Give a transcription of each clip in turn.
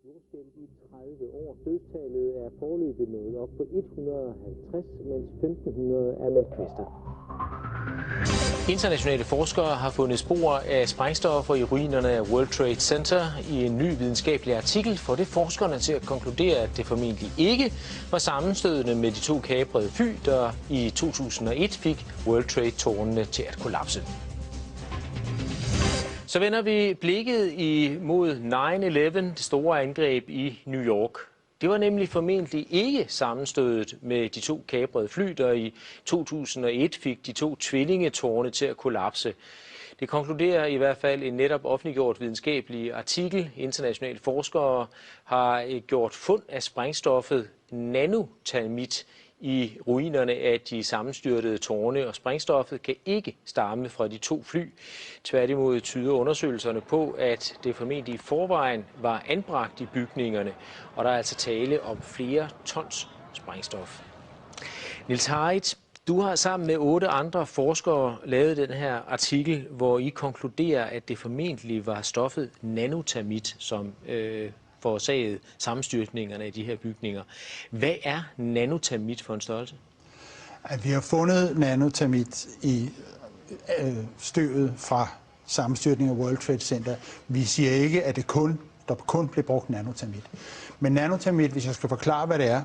Jordskælv i 30 år. Dødstallet er foreløbig nået op på 150, mens 1500 er meldt kvæster. Internationale forskere har fundet spor af sprængstoffer i ruinerne af World Trade Center. I en ny videnskabelig artikel får det forskerne til at konkludere, at det formentlig ikke var sammenstødende med de to kaprede fly, der i 2001 fik World Trade-tårnene til at kollapse. Så vender vi blikket imod 9/11, det store angreb i New York. Det var nemlig formentlig ikke sammenstødet med de to kaprede fly, der i 2001 fik de to tvillingetårne til at kollapse. Det konkluderer i hvert fald en netop offentliggjort videnskabelig artikel. Internationale forskere har gjort fund af sprængstoffet nanotermit i ruinerne af de sammenstyrtede tårne, og sprængstoffet kan ikke stamme fra de to fly. Tværtimod tyder undersøgelserne på, at det formentlig i forvejen var anbragt i bygningerne, og der er altså tale om flere tons sprængstof. Niels Harrit, du har sammen med 8 andre forskere lavet den her artikel, hvor I konkluderer, at det formentlig var stoffet nanotermit, som forårsaget sammenstyrtningerne af de her bygninger. Hvad er nanotermit for en størrelse? At vi har fundet nanotermit i støvet fra sammenstyrtning af World Trade Center. Vi siger ikke, at der kun blev brugt nanotermit. Men nanotermit, hvis jeg skal forklare, hvad det er,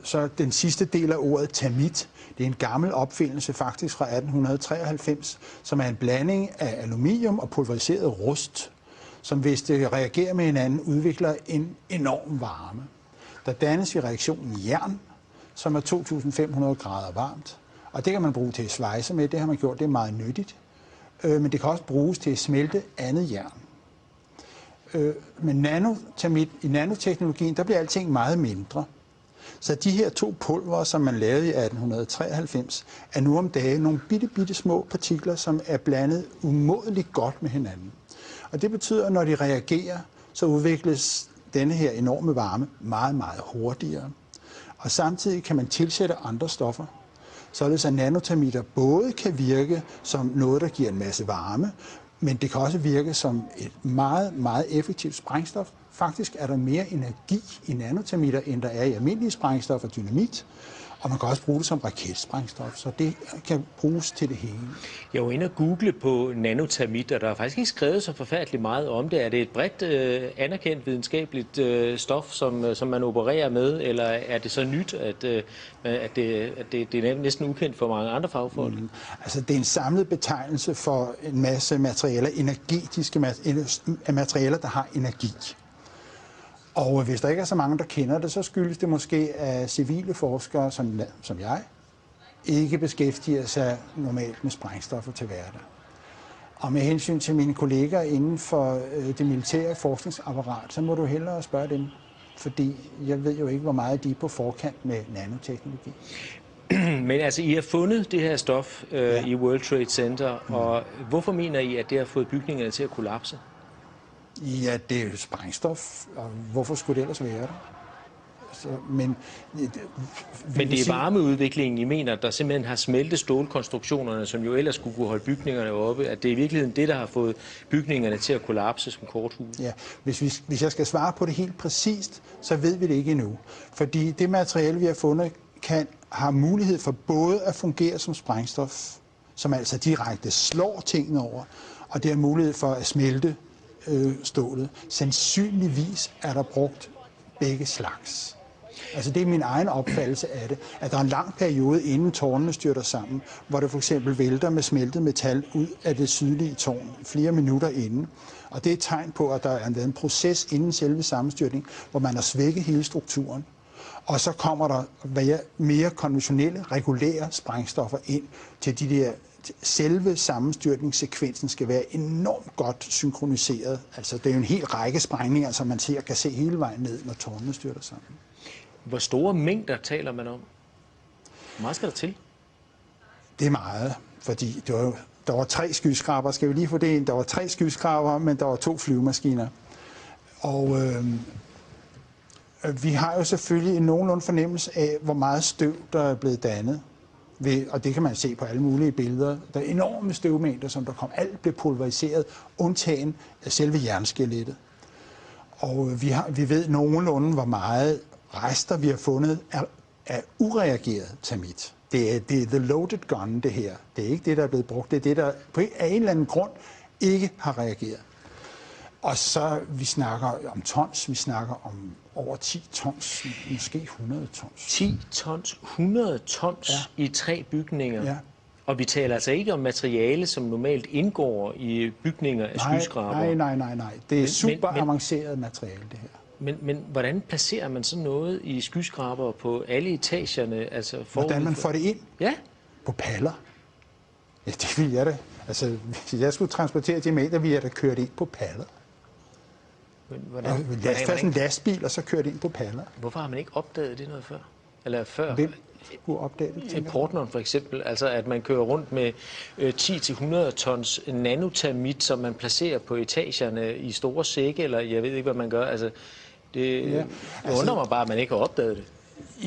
så den sidste del af ordet termit, det er en gammel opfindelse faktisk fra 1893, som er en blanding af aluminium og pulveriseret rust, som hvis det reagerer med hinanden, udvikler en enorm varme. Der dannes i reaktionen jern, som er 2500 grader varmt, og det kan man bruge til at svejse med, det har man gjort, det er meget nyttigt, men det kan også bruges til at smelte andet jern. Men i nanoteknologien, der bliver alting meget mindre. Så de her to pulver, som man lavede i 1893, er nu om dagen nogle bitte små partikler, som er blandet umådeligt godt med hinanden. Og det betyder, at når de reagerer, så udvikles denne her enorme varme meget hurtigere. Og samtidig kan man tilsætte andre stoffer, således at nanotermitter både kan virke som noget, der giver en masse varme, men det kan også virke som et meget effektivt sprængstof. Faktisk er der mere energi i nanotermitter, end der er i almindelige sprængstof og dynamit. Og man kan også bruge det som raketsprængstof, så det kan bruges til det hele. Jeg var inde og google på nanotermit, og der er faktisk ikke skrevet så forfærdeligt meget om det. Er det et bredt anerkendt videnskabeligt stof, som man opererer med, eller er det så nyt, at det er næsten ukendt for mange andre fagfolk? Altså, det er en samlet betegnelse for en masse materialer, materialer, der har energi. Og hvis der ikke er så mange, der kender det, så skyldes det måske, at civile forskere, som jeg, ikke beskæftiger sig normalt med sprængstoffer til hverdag. Og med hensyn til mine kolleger inden for det militære forskningsapparat, så må du hellere spørge dem, fordi jeg ved jo ikke, hvor meget de er på forkant med nanoteknologi. Men altså, I har fundet det her stof i World Trade Center, og hvorfor mener I, at det har fået bygningerne til at kollapse? Ja, det er jo sprængstof, og hvorfor skulle det ellers være der? Men det er varmeudviklingen, I mener, der simpelthen har smeltet stålkonstruktionerne, som jo ellers skulle kunne holde bygningerne oppe, at det er i virkeligheden det, der har fået bygningerne til at kollapse som korthus? Ja, hvis jeg skal svare på det helt præcist, så ved vi det ikke endnu. Fordi det materiale, vi har fundet, har mulighed for både at fungere som sprængstof, som altså direkte slår tingene over, og det har mulighed for at smelte stålet. Sandsynligvis er der brugt begge slags. Altså det er min egen opfattelse af det, at der er en lang periode inden tårnene styrter sammen, hvor det for eksempel vælter med smeltet metal ud af det sydlige tårn flere minutter inden. Og det er et tegn på, at der er en proces inden selve sammenstyrtning, hvor man har svækket hele strukturen. Og så kommer der mere konventionelle, regulære sprængstoffer ind til de der. Selve sammenstyrtningssekvensen skal være enormt godt synkroniseret. Altså, det er jo en hel række sprængninger, som man kan se hele vejen ned, når tårnene styrter sammen. Hvor store mængder taler man om? Hvor meget skal der til? Det er meget, fordi der var 3 skyskrabere. Skal vi lige få det ind? Der var 3 skyskrabere, men der var 2 flyvemaskiner. Og vi har jo selvfølgelig en nogenlunde fornemmelse af, hvor meget støv, der er blevet dannet. Og det kan man se på alle mulige billeder. Der er enorme støvmængder, som der kom. Alt blev pulveriseret, undtagen af selve jernskelettet. Og vi ved nogenlunde, hvor meget rester vi har fundet af ureageret termit. Det er the loaded gun, det her. Det er ikke det, der er blevet brugt. Det er det, der af en eller anden grund ikke har reageret. Og så, vi snakker om tons, vi snakker om over 10 tons, måske 100 tons. 10 tons, 100 tons i 3 bygninger. Ja. Og vi taler altså ikke om materiale, som normalt indgår i bygninger af skyskrabere. Nej. Det er super avanceret materiale, det her. Men hvordan placerer man sådan noget i skyskrabere på alle etagerne? Altså hvordan man får det ind? Ja. På paller? Ja, det vil jeg da. Altså, hvis jeg skulle transportere diameter, ville jeg da køre det ind på paller. Fast en lastbil, og så køre det ind på paller. Hvorfor har man ikke opdaget det noget før? Eller før? Hvem skulle opdage det? Portneren for eksempel, altså at man kører rundt med 10-100 tons nanotermit, som man placerer på etagerne i store sække, eller jeg ved ikke, hvad man gør. Altså, det undrer mig bare, at man ikke har opdaget det.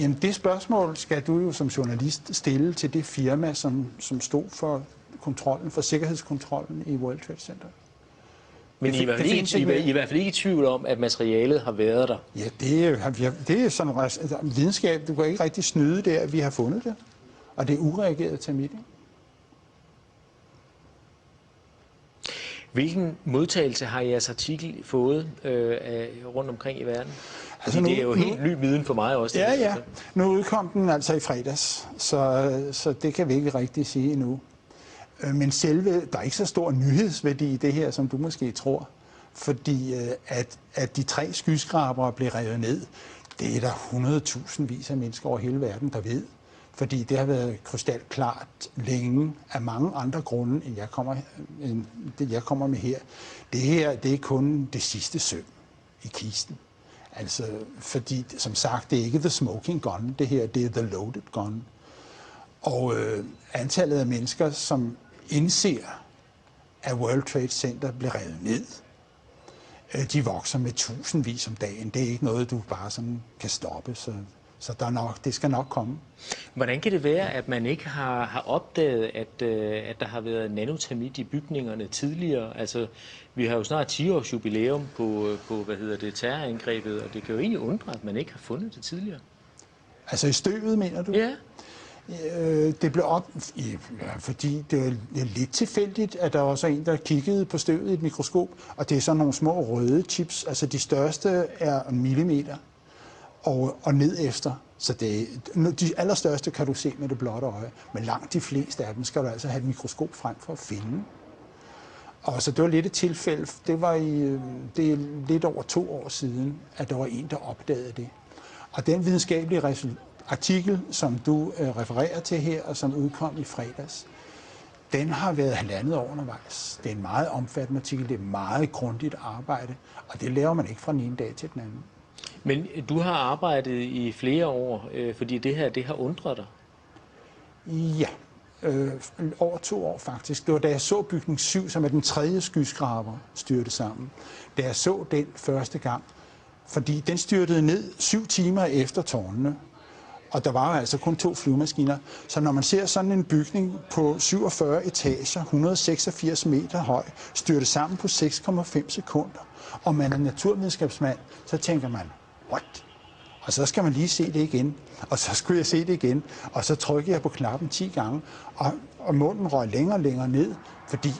Jamen, det spørgsmål skal du jo som journalist stille til det firma, som stod for kontrollen, for sikkerhedskontrollen i World Trade Center. Men I er i hvert fald ikke i tvivl om, at materialet har været der? Ja, det er sådan videnskab. Du kan ikke rigtig snyde der, at vi har fundet det. Og det er ureageret termit. Hvilken modtagelse har jeres artikel fået rundt omkring i verden? Altså det er jo helt ny viden for mig også. Ja. Nu udkom den altså i fredags, så det kan vi ikke rigtig sige endnu. Men der er ikke så stor nyhedsværdi i det her, som du måske tror. Fordi at de 3 skyskrabere blev revet ned, det er der 100.000 vis af mennesker over hele verden, der ved. Fordi det har været krystalklart længe af mange andre grunde, end jeg kommer med her. Det her, det er kun det sidste søm i kisten. Altså, fordi, som sagt, det er ikke the smoking gun, det her, det er the loaded gun. Og antallet af mennesker, som indser, at World Trade Center blev revet ned, de vokser med tusindvis om dagen. Det er ikke noget, du bare sådan kan stoppe, så det skal nok komme. Hvordan kan det være, at man ikke har opdaget, at der har været nanotermit i bygningerne tidligere? Altså, vi har jo snart 10 års jubilæum på terrorangrebet, og det kan jo egentlig undre, at man ikke har fundet det tidligere. Altså i støvet, mener du? Ja. Det blev fordi det er lidt tilfældigt, at der også er en, der kiggede på støvet i et mikroskop, og det er sådan nogle små røde chips. Altså de største er en millimeter og ned efter. Så de allerstørste kan du se med det blotte øje, men langt de fleste af dem skal du altså have et mikroskop frem for at finde. Og så det var lidt et tilfælde. Det er lidt over 2 år siden, at der var en, der opdagede det. Og den videnskabelige artikel, som du refererer til her, og som udkom i fredags, den har været 1,5 år undervejs. Det er en meget omfattende artikel, det er meget grundigt arbejde, og det laver man ikke fra den ene dag til den anden. Men du har arbejdet i flere år, fordi det her, det har undret dig? Ja, over 2 år faktisk. Det var da jeg så bygning 7, som er den 3. skyskraber, styrte sammen. Da jeg så den første gang, fordi den styrtede ned 7 timer efter tårnene. Og der var jo altså kun 2 flyvemaskiner. Så når man ser sådan en bygning på 47 etager, 186 meter høj, styrte sammen på 6,5 sekunder, og man er naturvidenskabsmand, så tænker man, what? Og så skal man lige se det igen. Og så skulle jeg se det igen. Og så trykkede jeg på knappen 10 gange, og munden røg længere og længere ned, fordi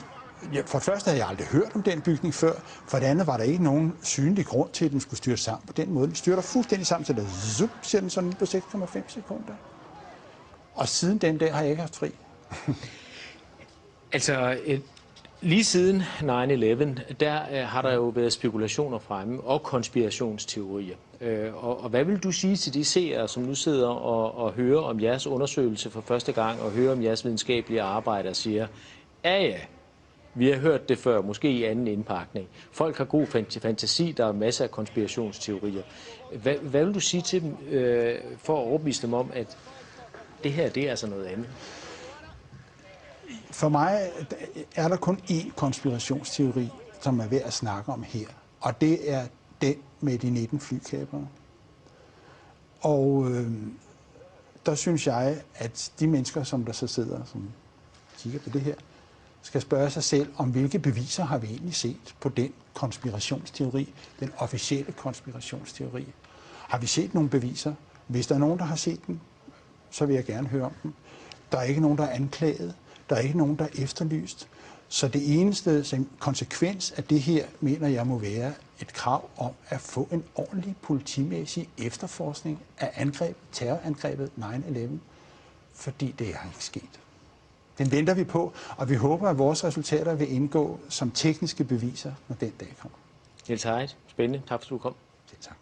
for det første havde jeg aldrig hørt om den bygning før. For det andet var der ikke nogen synlig grund til, at den skulle styre sammen på den måde. Den styrter fuldstændig sammen, så der ser den sådan på 6,5 sekunder. Og siden den dag har jeg ikke haft fri. Altså, lige siden 9/11, der har der jo været spekulationer fremme og konspirationsteorier. Og hvad vil du sige til de seere, som nu sidder og hører om jeres undersøgelse for første gang, og hører om jeres videnskabelige arbejde og siger, ja, vi har hørt det før, måske i anden indpakning. Folk har god fantasi, der er masser af konspirationsteorier. Hvad vil du sige til dem for at overbevise dem om, at det her, det er altså noget andet? For mig er der kun én konspirationsteori, som er værd at snakke om her. Og det er den med de 19 flykapere. Og der synes jeg, at de mennesker, som der så sidder, som kigger på det her, skal spørge sig selv, om hvilke beviser har vi egentlig set på den konspirationsteori, den officielle konspirationsteori. Har vi set nogle beviser? Hvis der er nogen, der har set dem, så vil jeg gerne høre om dem. Der er ikke nogen, der er anklaget. Der er ikke nogen, der er efterlyst. Så det eneste som konsekvens af det her, mener jeg, må være et krav om at få en ordentlig politimæssig efterforskning af terrorangrebet 9/11, fordi det er ikke sket. Den venter vi på, og vi håber, at vores resultater vil indgå som tekniske beviser, når den dag kommer. Niels Harrit, spændende. Tak fordi du kom. Tak.